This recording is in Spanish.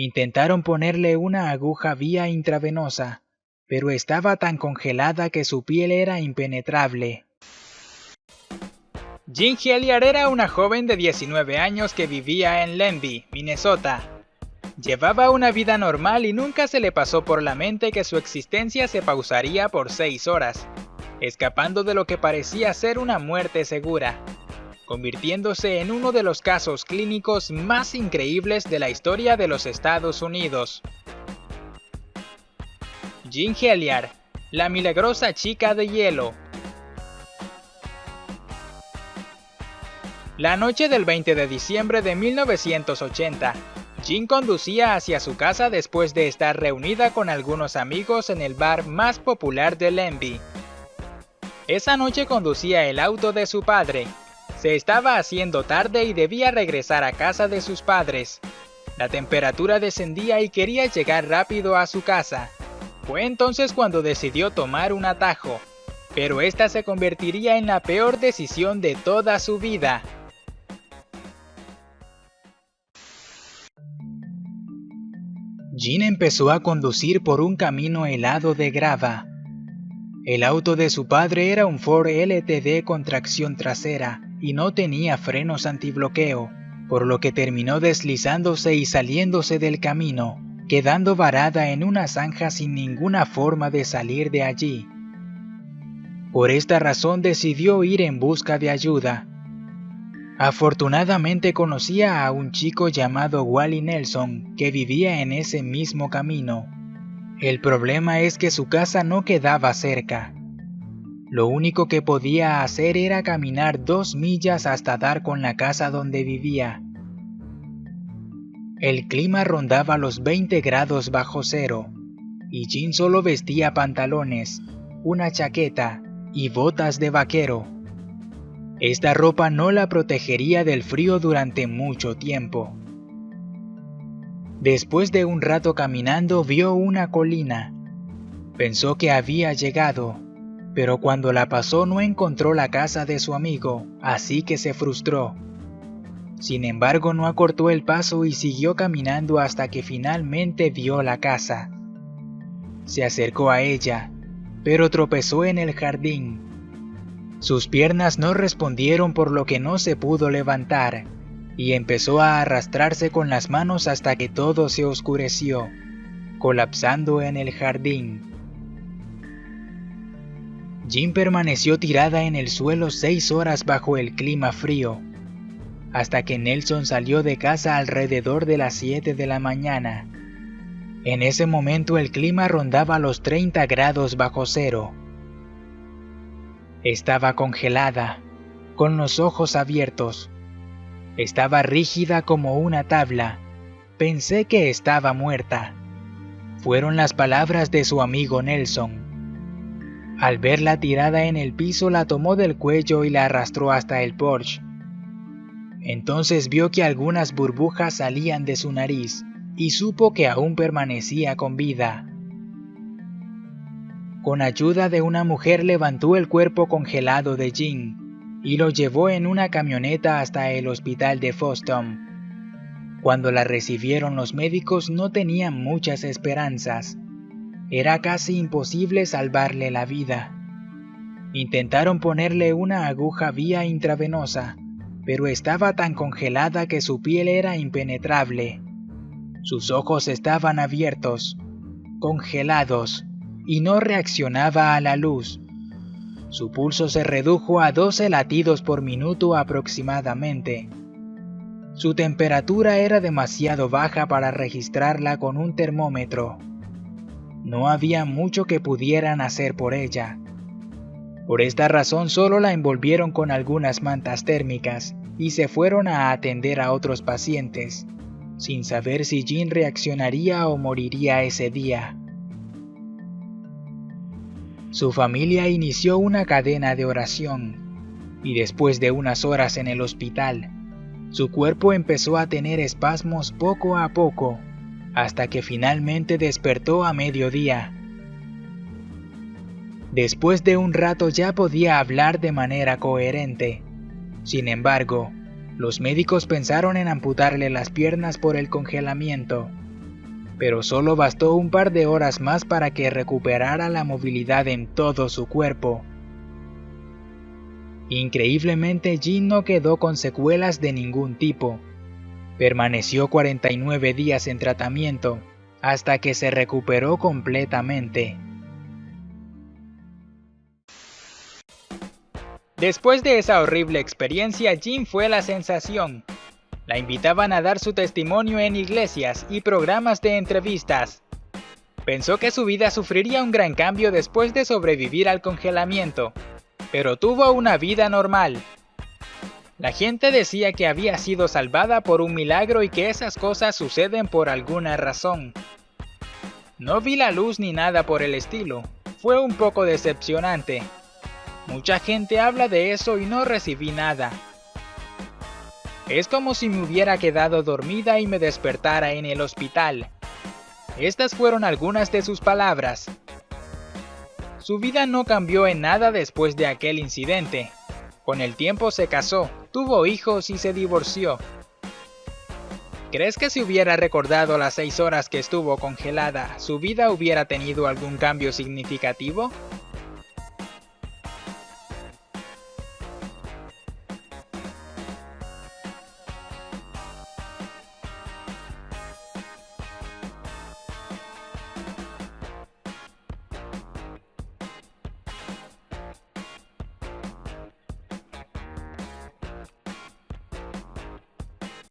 Intentaron ponerle una aguja vía intravenosa, pero estaba tan congelada que su piel era impenetrable. Jean Helliar era una joven de 19 años que vivía en Lemby, Minnesota. Llevaba una vida normal y nunca se le pasó por la mente que su existencia se pausaría por 6 horas, escapando de lo que parecía ser una muerte segura, convirtiéndose en uno de los casos clínicos más increíbles de la historia de los Estados Unidos. Jean Helliar, la milagrosa chica de hielo. La noche del 20 de diciembre de 1980, Jean conducía hacia su casa después de estar reunida con algunos amigos en el bar más popular de Lemby. Esa noche conducía el auto de su padre. Se estaba haciendo tarde y debía regresar a casa de sus padres. La temperatura descendía y quería llegar rápido a su casa. Fue entonces cuando decidió tomar un atajo, pero esta se convertiría en la peor decisión de toda su vida. Jean empezó a conducir por un camino helado de grava. El auto de su padre era un Ford LTD con tracción trasera y no tenía frenos antibloqueo, por lo que terminó deslizándose y saliéndose del camino, quedando varada en una zanja sin ninguna forma de salir de allí. Por esta razón decidió ir en busca de ayuda. Afortunadamente conocía a un chico llamado Wally Nelson que vivía en ese mismo camino. El problema es que su casa no quedaba cerca. Lo único que podía hacer era caminar 2 millas hasta dar con la casa donde vivía. El clima rondaba los 20 grados bajo cero, y Jean solo vestía pantalones, una chaqueta y botas de vaquero. Esta ropa no la protegería del frío durante mucho tiempo. Después de un rato caminando vio una colina. Pensó que había llegado, pero cuando la pasó no encontró la casa de su amigo, así que se frustró. Sin embargo, no acortó el paso y siguió caminando hasta que finalmente vio la casa. Se acercó a ella, pero tropezó en el jardín. Sus piernas no respondieron por lo que no se pudo levantar, y empezó a arrastrarse con las manos hasta que todo se oscureció, colapsando en el jardín. Jean permaneció tirada en el suelo 6 horas bajo el clima frío, hasta que Nelson salió de casa alrededor de las 7 de la mañana. En ese momento el clima rondaba los 30 grados bajo cero. Estaba congelada, con los ojos abiertos. Estaba rígida como una tabla. Pensé que estaba muerta. Fueron las palabras de su amigo Nelson. Al verla tirada en el piso, la tomó del cuello y la arrastró hasta el porche. Entonces vio que algunas burbujas salían de su nariz y supo que aún permanecía con vida. Con ayuda de una mujer levantó el cuerpo congelado de Jean y lo llevó en una camioneta hasta el hospital de Foston. Cuando la recibieron los médicos no tenían muchas esperanzas. Era casi imposible salvarle la vida. Intentaron ponerle una aguja vía intravenosa, pero estaba tan congelada que su piel era impenetrable. Sus ojos estaban abiertos, congelados, y no reaccionaba a la luz. Su pulso se redujo a 12 latidos por minuto aproximadamente. Su temperatura era demasiado baja para registrarla con un termómetro. No había mucho que pudieran hacer por ella. Por esta razón solo la envolvieron con algunas mantas térmicas y se fueron a atender a otros pacientes, sin saber si Jean reaccionaría o moriría ese día. Su familia inició una cadena de oración, y después de unas horas en el hospital, su cuerpo empezó a tener espasmos poco a poco, hasta que finalmente despertó a mediodía. Después de un rato ya podía hablar de manera coherente. Sin embargo, los médicos pensaron en amputarle las piernas por el congelamiento. pero solo bastó un par de horas más para que recuperara la movilidad en todo su cuerpo. Increíblemente, Jin no quedó con secuelas de ningún tipo. Permaneció 49 días en tratamiento, hasta que se recuperó completamente. Después de esa horrible experiencia, Jin fue la sensación. La invitaban a dar su testimonio en iglesias y programas de entrevistas. Pensó que su vida sufriría un gran cambio después de sobrevivir al congelamiento, pero tuvo una vida normal. La gente decía que había sido salvada por un milagro y que esas cosas suceden por alguna razón. No vi la luz ni nada por el estilo. Fue un poco decepcionante. Mucha gente habla de eso y no recibí nada. Es como si me hubiera quedado dormida y me despertara en el hospital. Estas fueron algunas de sus palabras. Su vida no cambió en nada después de aquel incidente. Con el tiempo se casó, tuvo hijos y se divorció. ¿Crees que si hubiera recordado las 6 horas que estuvo congelada, su vida hubiera tenido algún cambio significativo?